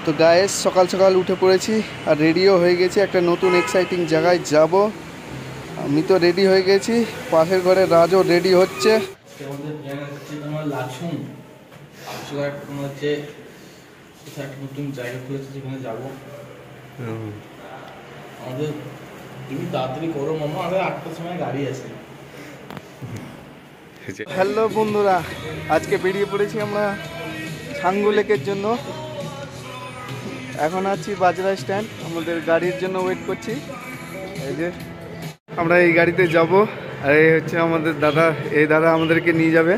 তো গায়ে সকাল সকাল উঠে পড়েছি আর রেডিও হয়ে গেছি, একটা নতুন এক্সাইটিং জায়গায় যাব। আমি তো রেডি হয়ে গেছি, পাশের ঘরে রাজও রেডি হচ্ছে। নতুন জায়গা খুলেছে যেখানে যাবো। আমাদের তুমি তাড়াতাড়ি করো মামা, আমাদের 8টার সময় গাড়ি আছে। হ্যালো বন্ধুরা, আজকে বেরিয়ে পড়েছি আমরা ছাঙ্গু লেকের জন্য। এখন আছি বাজরা স্ট্যান্ড, আমাদের গাড়ির জন্য ওয়েট করছি। এই যে আমরা এই গাড়িতে যাব, আর এই হচ্ছে আমাদের দাদা। এই দাদা আমাদেরকে নিয়ে যাবে।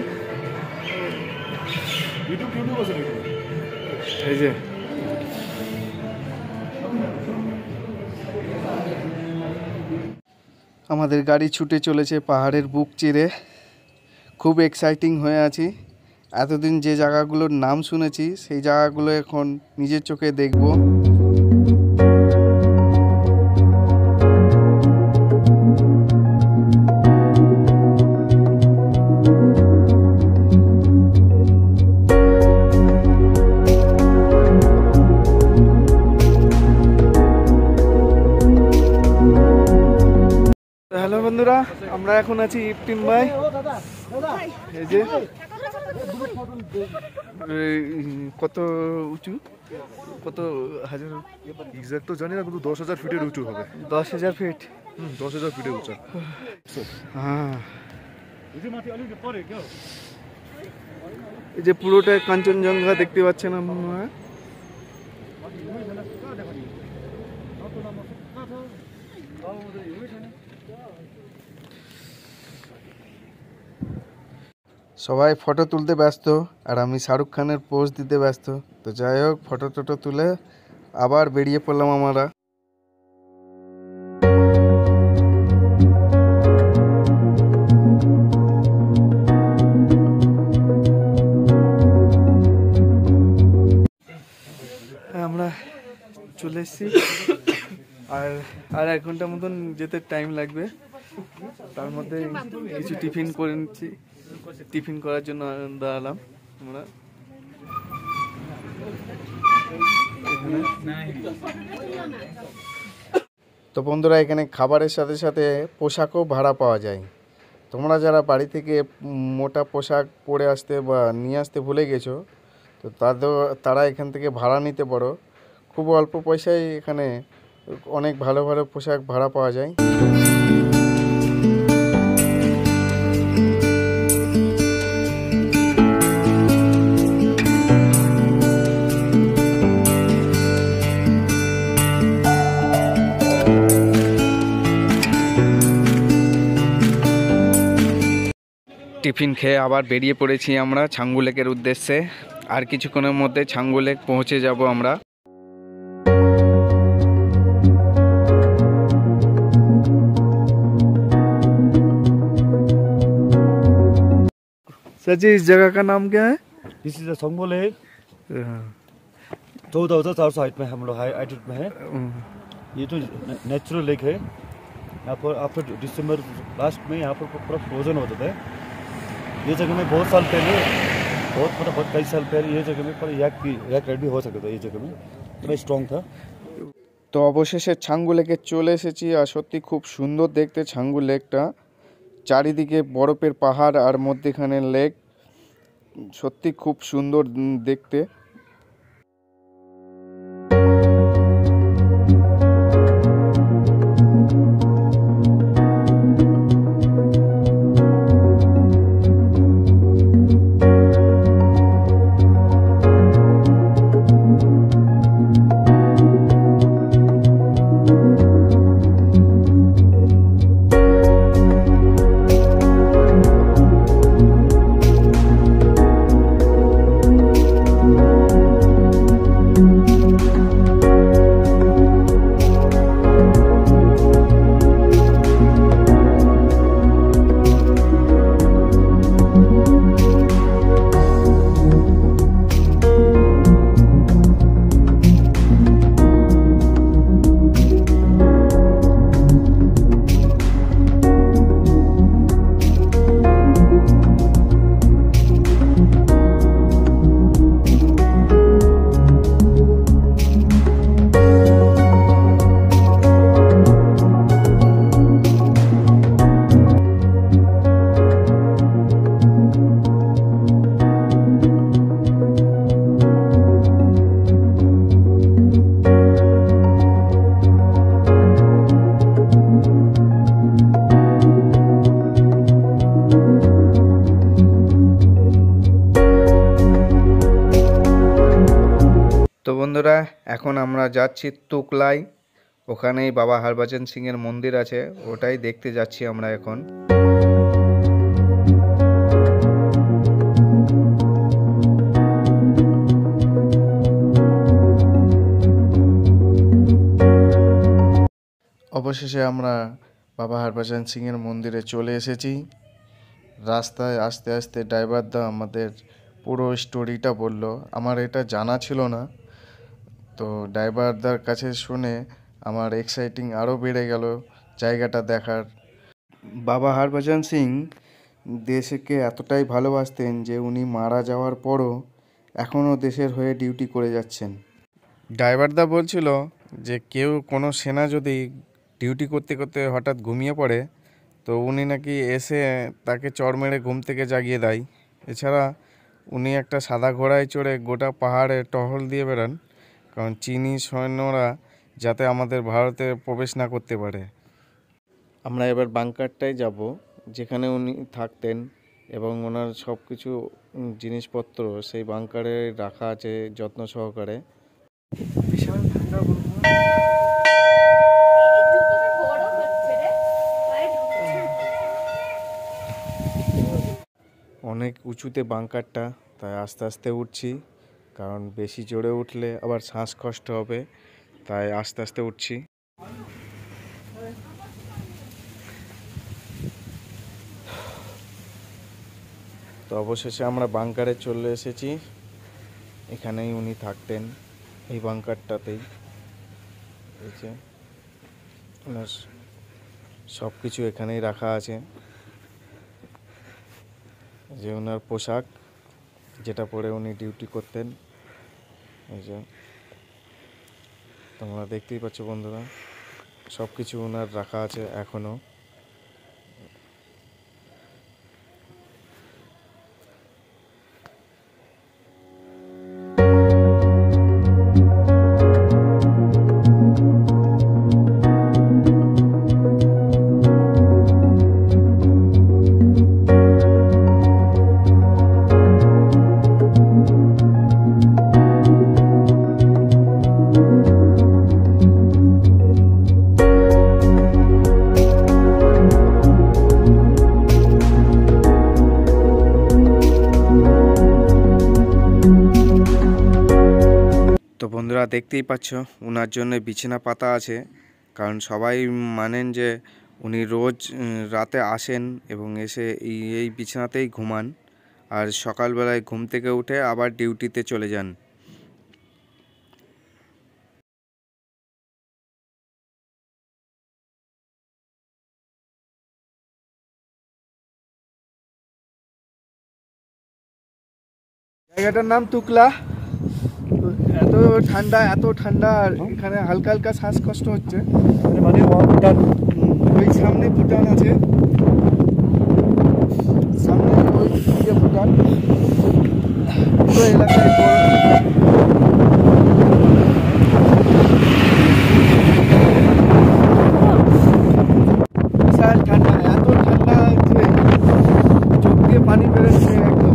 এই যে আমাদের গাড়ি ছুটে চলেছে পাহাড়ের বুক চিরে। খুব এক্সাইটিং হয়ে আছি। এতদিন যে জায়গাগুলোর নাম শুনেছি সেই জায়গাগুলো এখন নিজের চোখে দেখব। হ্যালো বন্ধুরা, আমরা এখন আছি ইফটিন ভাই। এই যে কত উঁচু, কত হাজার এক্সাক্ট তো জানি না, কিন্তু 10,000 ফিটের উঁচু হবে। 10,000 ফিট? 10,000 ফিটের উঁচু। হ্যাঁ, এই যে পুরোটা কাঞ্চনজঙ্ঘা দেখতে পাচ্ছেন আপনারা। সবাই ফটো তুলতে ব্যস্ত আর আমি শাহরুখ খানের পোজ দিতে ব্যস্ত। তো যাই হোক, ফটো টটো তুলে আবার বেরিয়ে পড়লাম আমরা। আমরা চলে এসেছি, আর 1 ঘন্টার মতন যেতে টাইম লাগবে। তার মধ্যে কিছু টিফিন করে নিচ্ছি। টিফিন করার জন্য দাঁড়ালাম আমরা। তো বন্ধুরা, এখানে খাবারের সাথে সাথে পোশাকও ভাড়া পাওয়া যায়। তোমরা যারা বাড়ি থেকে মোটা পোশাক পরে আসতে বা নিয়ে আসতে ভুলে গেছো, তো তারা এখান থেকে ভাড়া নিতে পারো। খুব অল্প পয়সায় এখানে অনেক ভালো ভালো পোশাক ভাড়া পাওয়া যায়। টিফিন খেয়ে আবার বেরিয়ে পড়েছি আমরা ছাঙ্গু লেকের উদ্দেশ্যে। আর কিছুক্ষণের মধ্যে ছাঙ্গু লেক পৌঁছে যাব আমরা। सर जी, इस जगह का नाम क्या है? This is the Changu lake. 14,400 height में हम लोग हाइट में है। ये तो नेचुरल लेक है। यहाँ पर आफ्टर दिसंबर लास्ट में यहाँ पर पूरा फ्रोजन होता था। ये जगह में बहुत साल पहले, बहुत कई साल पहले ये जगह में पर याक रेडी हो सकता था। ये जगह में पूरा स्ट्रॉन्ग था। তো অবশেষে ছাঙ্গু লেকে চলে এসেছি। আর সত্যি খুব সুন্দর দেখতে ছাঙ্গু লেকটা। চারিদিকে বরফের পাহাড় আর মধ্যেখানে লেক, সত্যি খুব সুন্দর দেখতে। বন্ধুরা, এখন আমরা যাচ্ছি তুকলাই। ওখানেই বাবা হরভজন সিং এর মন্দির আছে, ওটাই দেখতে যাচ্ছি আমরা এখন। অবশেষে আমরা বাবা হরভজন সিং এর মন্দিরে চলে এসেছি। রাস্তায় আস্তে আস্তে ড্রাইভারদা আমাদের পুরো স্টোরিটা বলল, আমার এটা জানা ছিল না। তো ড্রাইভারদার কাছে শুনে আমার এক্সাইটিং আরও বেড়ে গেল জায়গাটা দেখার। বাবা হরভজন সিং দেশকে এতটাই ভালোবাসতেন যে উনি মারা যাওয়ার পরও এখনও দেশের হয়ে ডিউটি করে যাচ্ছেন। ড্রাইভারদা বলছিল যে কেউ কোনো সেনা যদি ডিউটি করতে করতে হঠাৎ ঘুমিয়ে পড়ে তো উনি নাকি এসে তাকে চড় মেরে ঘুম থেকে জাগিয়ে দেয়। এছাড়া উনি একটা সাদা ঘোড়ায় চড়ে গোটা পাহাড়ে টহল দিয়ে বেড়ান, কারণ চীনি সৈন্যরা যাতে আমাদের ভারতে প্রবেশ না করতে পারে। আমরা এবার বাংকারটাই যাব যেখানে উনি থাকতেন, এবং ওনার সব কিছু জিনিসপত্র সেই বাংকারে রাখা আছে যত্ন সহকারে। বিশাল ঠান্ডা অনেক উঁচুতে বাংকারটা, তাই আস্তে আস্তে উঠছি, কারণ বেশি জোরে উঠলে আবার শ্বাসকষ্ট হবে, তাই আস্তে আস্তে উঠছি। তো অবশেষে আমরা বাংকারে চলে এসেছি। এখানেই উনি থাকতেন, এই বাংকারটাতেই। এই যে ওনার সব কিছু এখানেই রাখা আছে। যে ওনার পোশাক, যেটা পরে উনি ডিউটি করতেন, এই যে তোমরা দেখতেই পাচ্ছ বন্ধুরা, সব কিছু ওনার রাখা আছে এখনো। তো বন্ধুরা দেখতেই পাচ্ছ ওনার জন্য বিছানা পাতা আছে, কারণ সবাই মানেন যে উনি রোজ রাতে আসেন এবং এসে এই বিছানাতেই ঘুমান, আর সকালবেলায় ঘুম থেকে উঠে আবার ডিউটিতে চলে যান। জায়গাটার নাম তুকলা। এত ঠান্ডা, আর এখানে হালকা হালকা শ্বাসকষ্ট হচ্ছে। মানে ভুটান, ওই সামনে ভুটান আছে, সামনে ওই দিকে ভুটান। পুরো এলাকায় বিশাল ঠান্ডা, এত ঠান্ডা যে চোখ দিয়ে পানি বেরোচ্ছে একদম।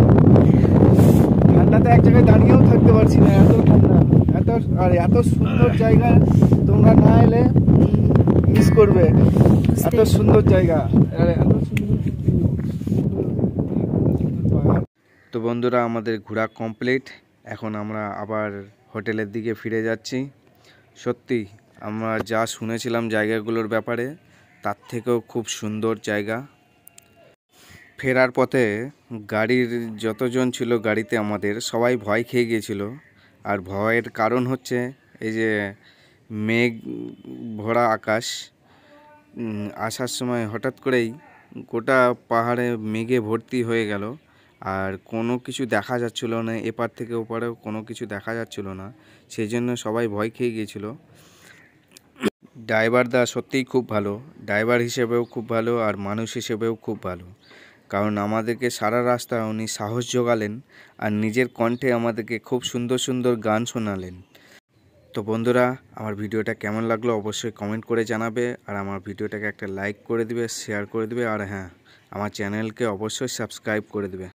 ঠান্ডাতে এক জায়গায় দাঁড়িয়েও থাকতে পারছি না, এত ঠান্ডা। এত সুন্দর জায়গা, তোমরা না এলে মিস করবে। এত সুন্দর জায়গা, এত সুন্দর। তো বন্ধুরা, আমাদের ঘোরা কমপ্লিট। এখন আমরা আবার হোটেলের দিকে ফিরে যাচ্ছি। সত্যি আমরা যা শুনেছিলাম জায়গাগুলোর ব্যাপারে, তার থেকেও খুব সুন্দর জায়গা। ফেরার পথে গাড়ির যতজন ছিল গাড়িতে আমাদের সবাই ভয় খেয়ে গিয়েছিল। আর ভয়ের কারণ হচ্ছে এই যে মেঘ ভরা আকাশ। আসার সময় হঠাৎ করেই গোটা পাহাড়ে মেঘে ভর্তি হয়ে গেল, আর কোনো কিছু দেখা যাচ্ছিল না, এপার থেকে ওপারেও কোনো কিছু দেখা যাচ্ছিল না। সেই জন্য সবাই ভয় খেয়ে গিয়েছিল। ড্রাইভারদা সত্যিই খুব ভালো, ড্রাইভার হিসেবেও খুব ভালো, আর মানুষ হিসেবেও খুব ভালো। কারণ আমাদেরকে সারা রাস্তা উনি সাহস জোগালেন, আর নিজের কণ্ঠে আমাদেরকে খুব সুন্দর সুন্দর গান শোনালেন। তো বন্ধুরা, আমার ভিডিওটা কেমন লাগলো অবশ্যই কমেন্ট করে জানাবে, আর আমার ভিডিওটাকে একটা লাইক করে দিবে, শেয়ার করে দিবে, আর হ্যাঁ, আমার চ্যানেলকে অবশ্যই সাবস্ক্রাইব করে দিবে।